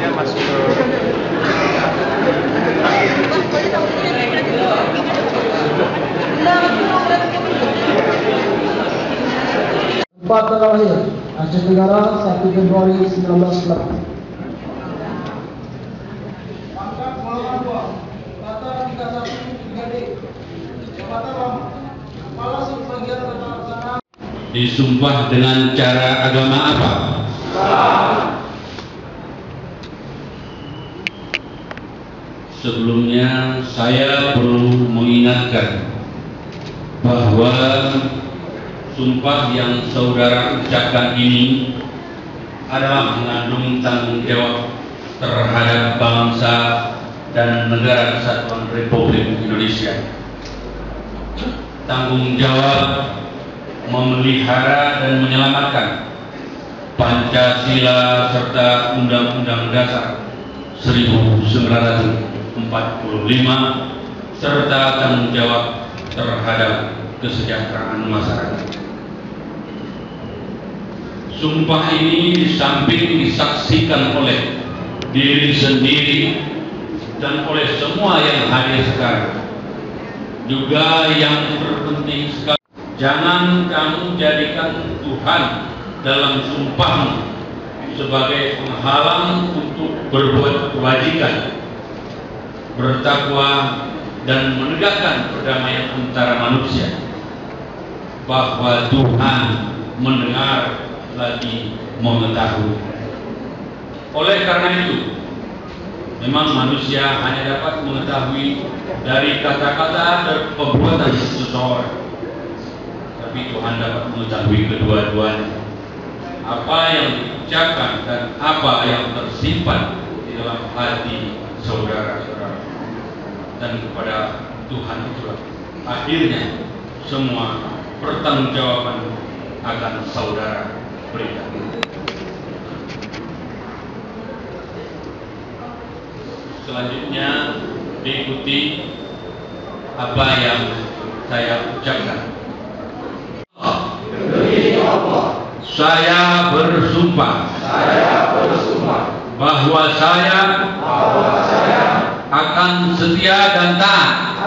Dia masuk ke Empat tanggal lahir Aceh Tenggara 1 Februari 1980. Pangkat golongan 2 Kata 31 3D Jabatan Lama Kepala Subbagian Tata Laksana. Disumpah dengan cara agama apa? Sebelumnya saya perlu mengingatkan bahwa sumpah yang saudara ucapkan ini adalah mengandung tanggung jawab terhadap bangsa dan negara Kesatuan Republik Indonesia. Tanggung jawab memelihara dan menyelamatkan Pancasila serta Undang-Undang Dasar 1945 serta tanggung jawab terhadap kesejahteraan masyarakat. Sumpah ini di samping disaksikan oleh diri sendiri dan oleh semua yang hadir sekarang, juga yang terpenting sekali, jangan kamu jadikan Tuhan dalam sumpahmu sebagai penghalang untuk berbuat kebajikan, bertakwa, dan menegakkan perdamaian antara manusia, bahwa Tuhan mendengar lagi mengetahui. Oleh karena itu, memang manusia hanya dapat mengetahui dari kata-kata dan perbuatan seseorang, tapi Tuhan dapat mengetahui kedua-duanya, apa yang diucapkan dan apa yang tersimpan di dalam hati saudara-saudara. Dan kepada Tuhan itulah akhirnya semua pertanggungjawaban akan saudara berikan. Selanjutnya diikuti apa yang saya ucapkan. Saya bersumpah bahwa saya akan setia dan taat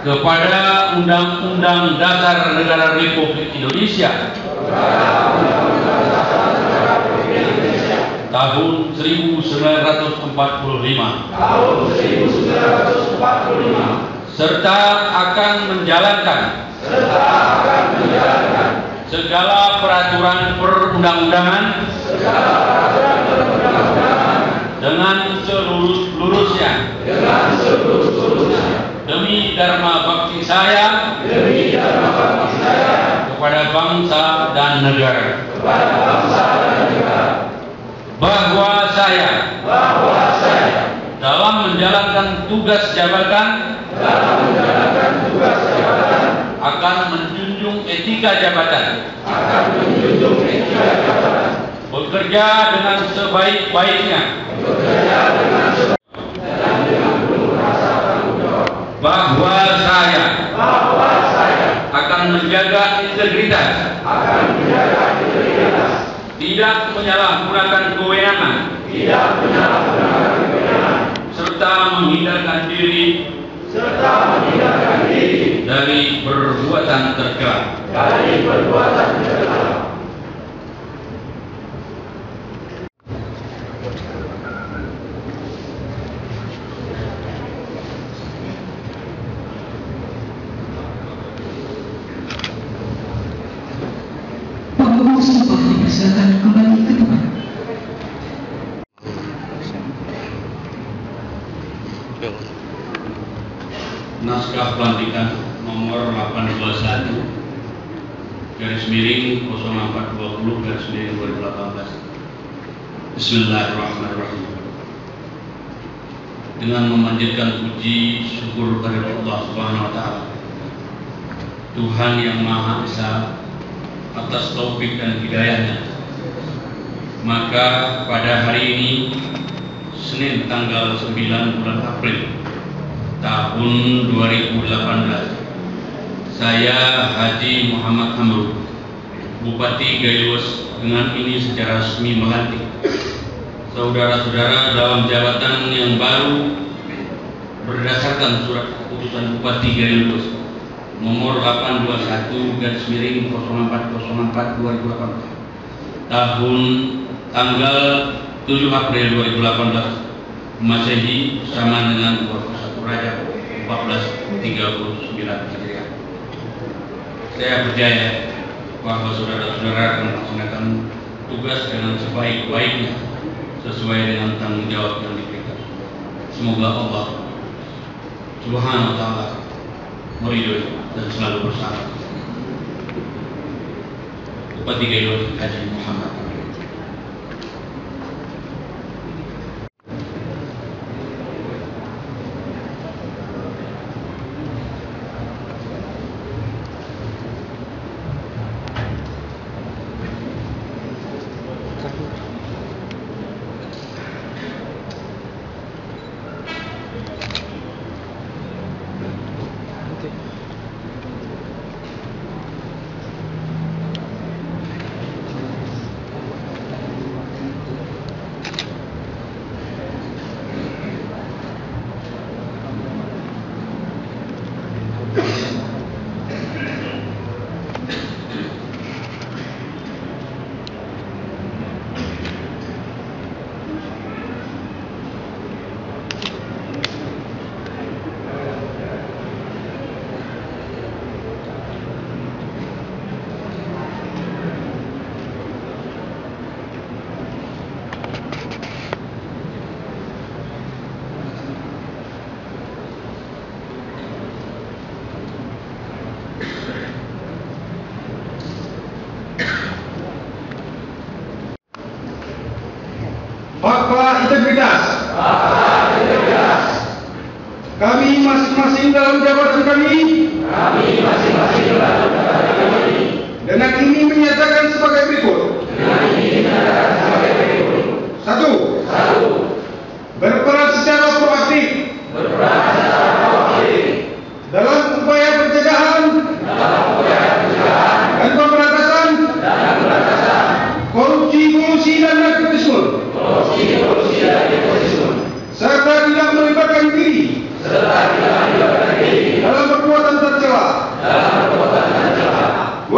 kepada Undang-Undang Dasar Negara Republik Indonesia tahun 1945 serta akan menjalankan segala peraturan perundang-undangan dengan seluruh-luruhnya demi dharma bakti saya kepada bangsa dan negara, bahwa saya dalam menjalankan tugas jabatan akan menjunjung etika jabatan, bekerja dengan sebaik-baiknya, bahwa saya akan menjaga integritas, tidak menyalahgunakan kewenangan, serta menghindarkan diri dari perbuatan tercela. Penghubung sumpah dipersilakan kembali ke tempat. Naskah pelantikan nomor 821 garis miring 0420 garis miring 2018. Bismillahirrahmanirrahim. Dengan memanjatkan puji syukur kepada Allah Subhanahu wa taala, Tuhan yang Maha Esa, atas taufik dan hidayahnya, maka pada hari ini Senin tanggal 9 bulan April tahun 2018, saya Haji Muhammad Hamru, Bupati Gayus, dengan ini secara resmi melantik Saudara-saudara dalam jabatan yang baru berdasarkan surat keputusan Bupati Galuh nomor 821-0404/2018 tahun tanggal 7 April 2018 Masehi sama dengan 21 Rajab 1439 Hijriah. Saya percaya bahwa saudara-saudara akan melaksanakan tugas dengan sebaik-baiknya sesuai dengan tanggung jawab yang diberikan. Semoga Allah Subhanahu wa Ta'ala meridhoi dan selalu bersama Bupati Galuh Haji Muhammad. Fakta integritas. Kami masing-masing dalam jabatan kami. Dengan ini menyatakan sebagai berikut. 1. Berperan secara proaktif dalam upaya pencegahan dan pemberantasan korupsi, kolusi dan nepotisme, serta tidak melibatkan diri dalam perbuatan tercela. 2.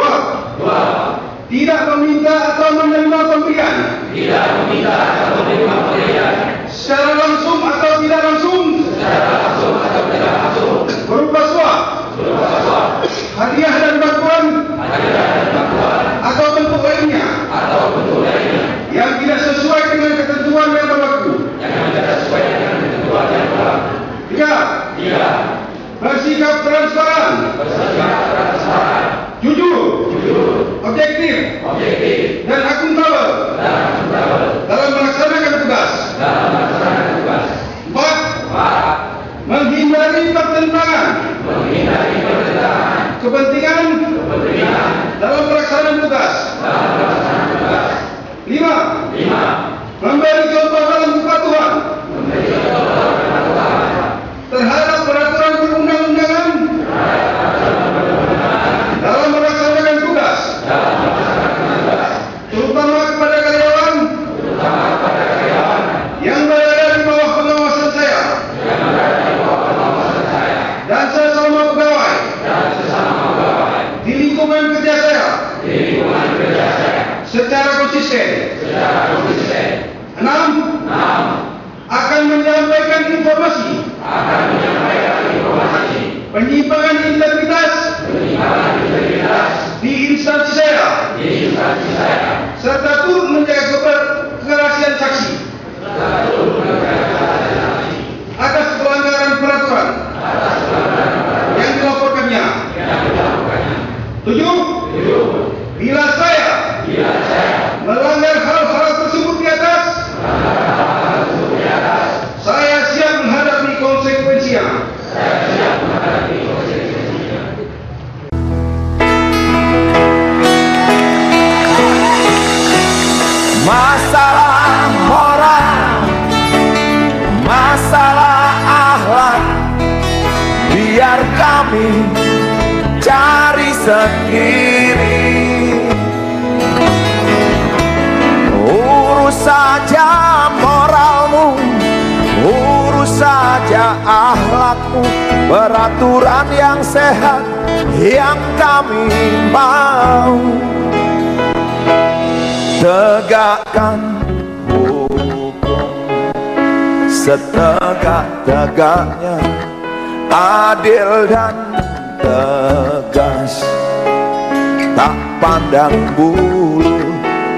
urus saja akhlakmu, peraturan yang sehat yang kami mau. Tegakkan hukum setegak-tegaknya, adil dan tegas, tak pandang bulu,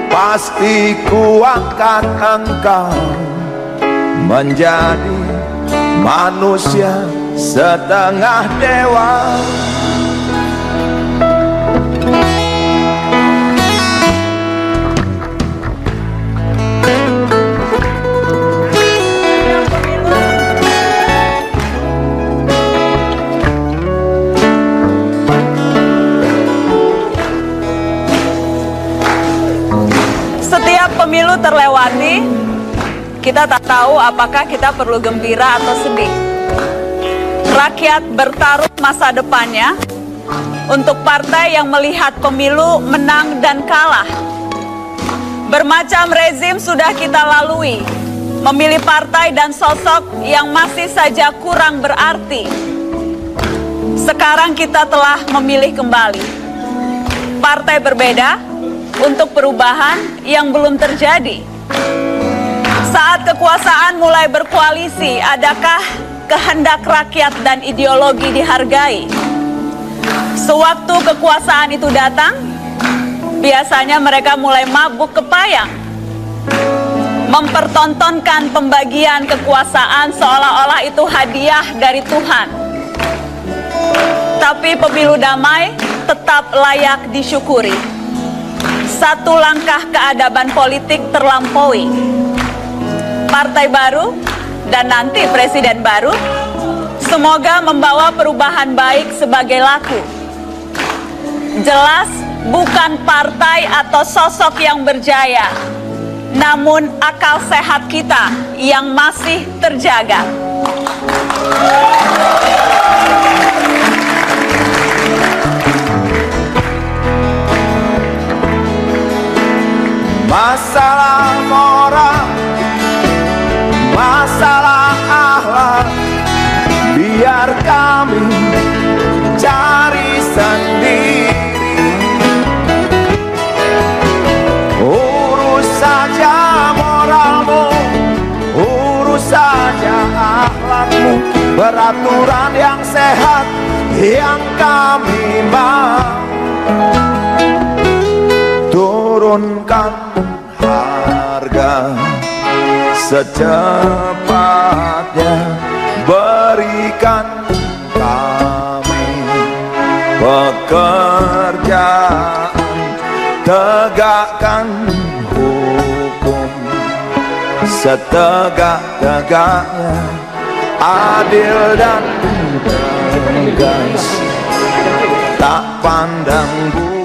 pasti ku angkat engkau menjadi manusia setengah dewa. Setiap pemilu terlewati, kita tak tahu apakah kita perlu gembira atau sedih. Rakyat bertaruh masa depannya untuk partai yang melihat pemilu menang dan kalah. Bermacam rezim sudah kita lalui, memilih partai dan sosok yang masih saja kurang berarti. Sekarang kita telah memilih kembali partai berbeda untuk perubahan yang belum terjadi. Saat kekuasaan mulai berkoalisi, adakah kehendak rakyat dan ideologi dihargai? Sewaktu kekuasaan itu datang, biasanya mereka mulai mabuk kepayang, mempertontonkan pembagian kekuasaan seolah-olah itu hadiah dari Tuhan. Tapi pemilu damai tetap layak disyukuri. Satu langkah keadaban politik terlampaui. Partai baru dan nanti presiden baru semoga membawa perubahan baik sebagai laku. Jelas bukan partai atau sosok yang berjaya, namun akal sehat kita yang masih terjaga. Masalah moral, masalah akhlak, biar kami cari sendiri. Urus saja moralmu, urus saja akhlakmu, peraturan yang sehat yang kami mau. Turunkan harga secepatnya, berikan kami pekerjaan, tegakkan hukum setegak-tegaknya, adil dan tegas, tak pandang bulu,